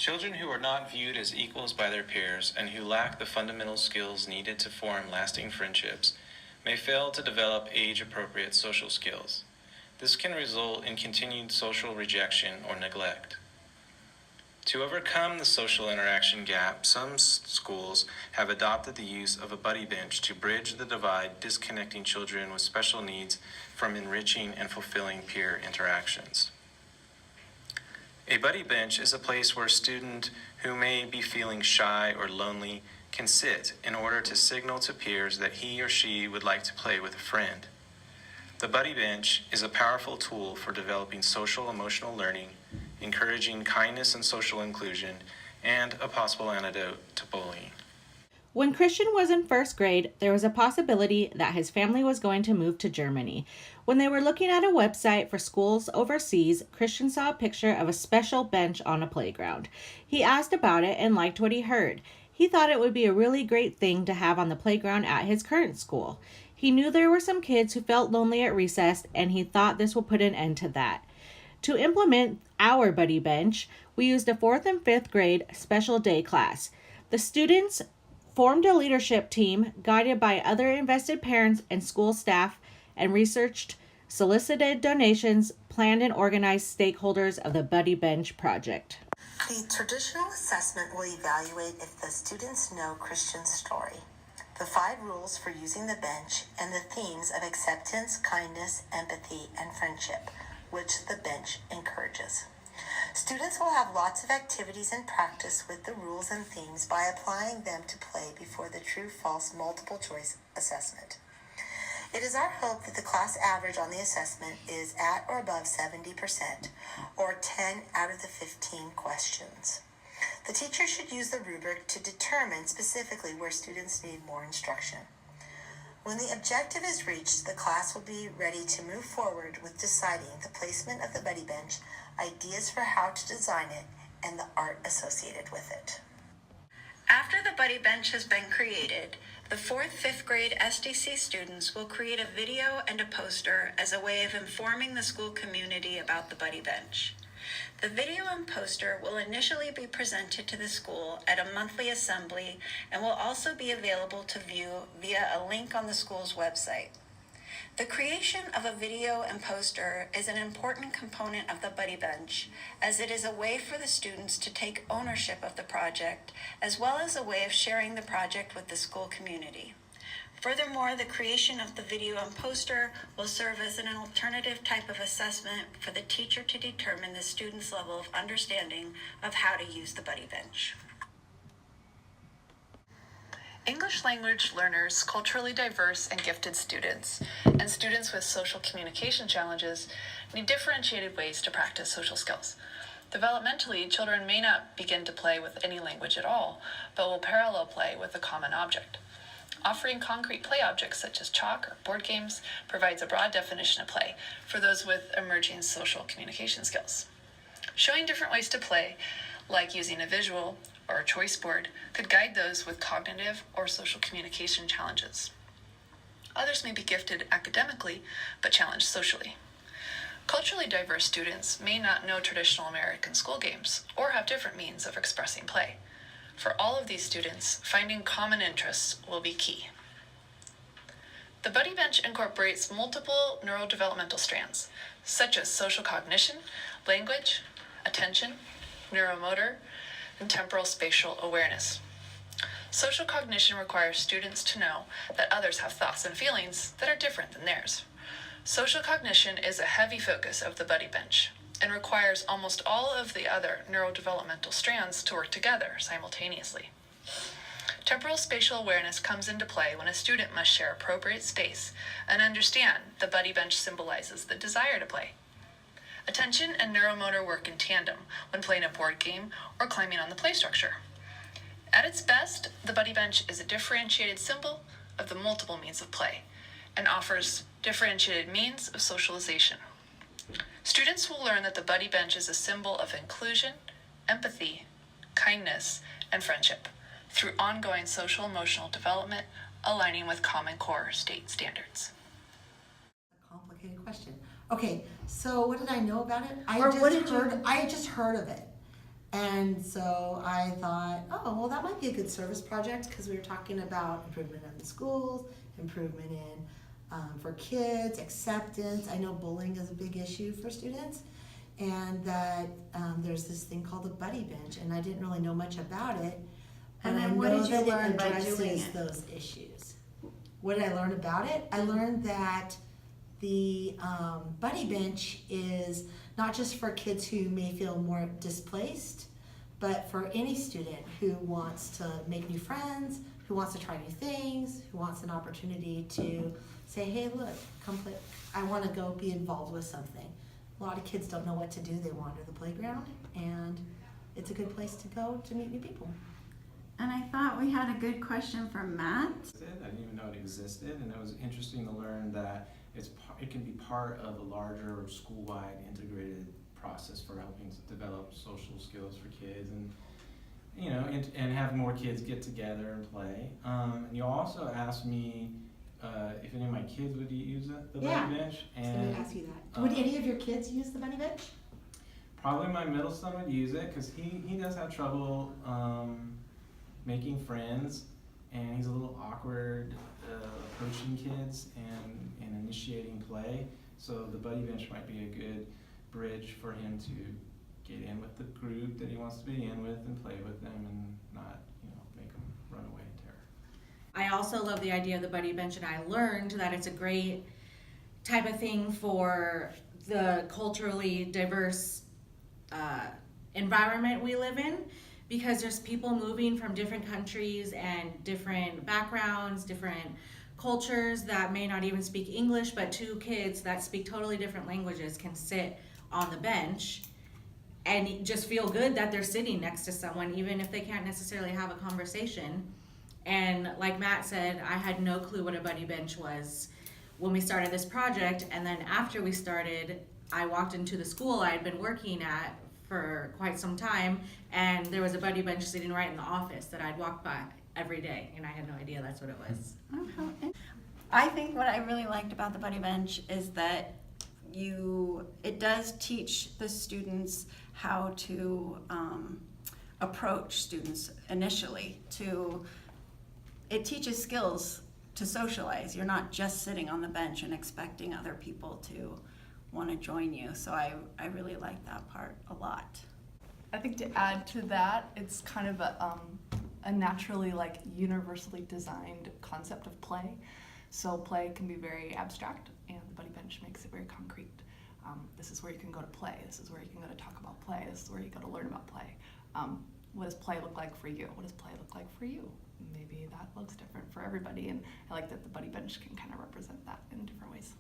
Children who are not viewed as equals by their peers and who lack the fundamental skills needed to form lasting friendships may fail to develop age-appropriate social skills. This can result in continued social rejection or neglect. To overcome the social interaction gap, some schools have adopted the use of a buddy bench to bridge the divide, disconnecting children with special needs from enriching and fulfilling peer interactions. A buddy bench is a place where a student who may be feeling shy or lonely can sit in order to signal to peers that he or she would like to play with a friend. The buddy bench is a powerful tool for developing social emotional learning, encouraging kindness and social inclusion, and a possible antidote to bullying. When Christian was in first grade, there was a possibility that his family was going to move to Germany. When they were looking at a website for schools overseas, Christian saw a picture of a special bench on a playground. He asked about it and liked what he heard. He thought it would be a really great thing to have on the playground at his current school. He knew there were some kids who felt lonely at recess, and he thought this would put an end to that. To implement our buddy bench, we used a 4th and 5th grade special day class. The students formed a leadership team guided by other invested parents and school staff and researched, solicited donations, planned and organized stakeholders of the Buddy Bench project. The traditional assessment will evaluate if the students know Christian's story, the 5 rules for using the bench, and the themes of acceptance, kindness, empathy, and friendship, which the bench encourages. Students will have lots of activities and practice with the rules and themes by applying them to play before the true-false multiple choice assessment. It is our hope that the class average on the assessment is at or above 70%, or 10 out of the 15 questions. The teacher should use the rubric to determine specifically where students need more instruction. When the objective is reached, the class will be ready to move forward with deciding the placement of the buddy bench, ideas for how to design it, and the art associated with it. After the buddy bench has been created, the 4th, 5th grade SDC students will create a video and a poster as a way of informing the school community about the buddy bench. The video and poster will initially be presented to the school at a monthly assembly and will also be available to view via a link on the school's website. The creation of a video and poster is an important component of the Buddy Bench, as it is a way for the students to take ownership of the project, as well as a way of sharing the project with the school community. Furthermore, the creation of the video and poster will serve as an alternative type of assessment for the teacher to determine the student's level of understanding of how to use the Buddy Bench. English language learners, culturally diverse and gifted students, and students with social communication challenges need differentiated ways to practice social skills. Developmentally, children may not begin to play with any language at all, but will parallel play with a common object. Offering concrete play objects such as chalk or board games provides a broad definition of play for those with emerging social communication skills. Showing different ways to play, like using a visual or a choice board, could guide those with cognitive or social communication challenges. Others may be gifted academically, but challenged socially. Culturally diverse students may not know traditional American school games or have different means of expressing play. For all of these students, finding common interests will be key. The Buddy Bench incorporates multiple neurodevelopmental strands, such as social cognition, language, attention, neuromotor, and temporal spatial awareness. Social cognition requires students to know that others have thoughts and feelings that are different than theirs. Social cognition is a heavy focus of the Buddy Bench and requires almost all of the other neurodevelopmental strands to work together simultaneously. Temporal spatial awareness comes into play when a student must share appropriate space and understand the Buddy Bench symbolizes the desire to play. Attention and neuromotor work in tandem when playing a board game or climbing on the play structure. At its best, the Buddy Bench is a differentiated symbol of the multiple means of play and offers differentiated means of socialization. Students will learn that the Buddy Bench is a symbol of inclusion, empathy, kindness, and friendship through ongoing social emotional development aligning with Common Core state standards. A complicated question. Okay, so what did I know about it? I Or what just did you- heard of it. And so I thought, oh, well, that might be a good service project because we were talking about improvement in the schools, improvement in for kids, acceptance. I know bullying is a big issue for students, and that there's this thing called the Buddy Bench, and I didn't really know much about it. And But then I what know did you that learn it by addresses doing it? those issues. What did I learn about it? I learned that the Buddy Bench is not just for kids who may feel more displaced, but for any student who wants to make new friends, who wants to try new things, who wants an opportunity to say, hey, look, come play. I want to go be involved with something. A lot of kids don't know what to do. They wander the playground, and it's a good place to go to meet new people. And I thought we had a good question from Matt. I didn't even know it existed, and it was interesting to learn that it can be part of a larger school-wide integrated process for helping to develop social skills for kids, and and have more kids get together and play. And you also asked me if any of my kids would use the Buddy Bench, I was going and to ask you that. Would any of your kids use the Buddy Bench? probably my middle son would use it because he does have trouble making friends, and he's a little awkward approaching kids and initiating play. So the Buddy Bench might be a good bridge for him to get in with the group that he wants to be in with and play with them and not, make them run away in terror. I also love the idea of the Buddy Bench, and I learned that it's a great type of thing for the culturally diverse environment we live in, because there's people moving from different countries and different backgrounds, different cultures that may not even speak English, but two kids that speak totally different languages can sit on the bench and just feel good that they're sitting next to someone, even if they can't necessarily have a conversation. And like Matt said, I had no clue what a Buddy Bench was when we started this project, and then after we started, I walked into the school I had been working at for quite some time, and there was a Buddy Bench sitting right in the office that I'd walk by every day, and I had no idea that's what it was. I think what I really liked about the Buddy Bench is that it does teach the students how to approach students initially. It teaches skills to socialize. You're not just sitting on the bench and expecting other people to want to join you. So I really like that part a lot. I think to add to that, it's kind of a naturally, universally designed concept of play. So play can be very abstract, and the Buddy Bench makes it very concrete. This is where you can go to play. This is where you can go to talk about play. This is where you go to learn about play. What does play look like for you? What does play look like for you? Maybe that looks different for everybody, and I like that the Buddy Bench can kind of represent that in different ways.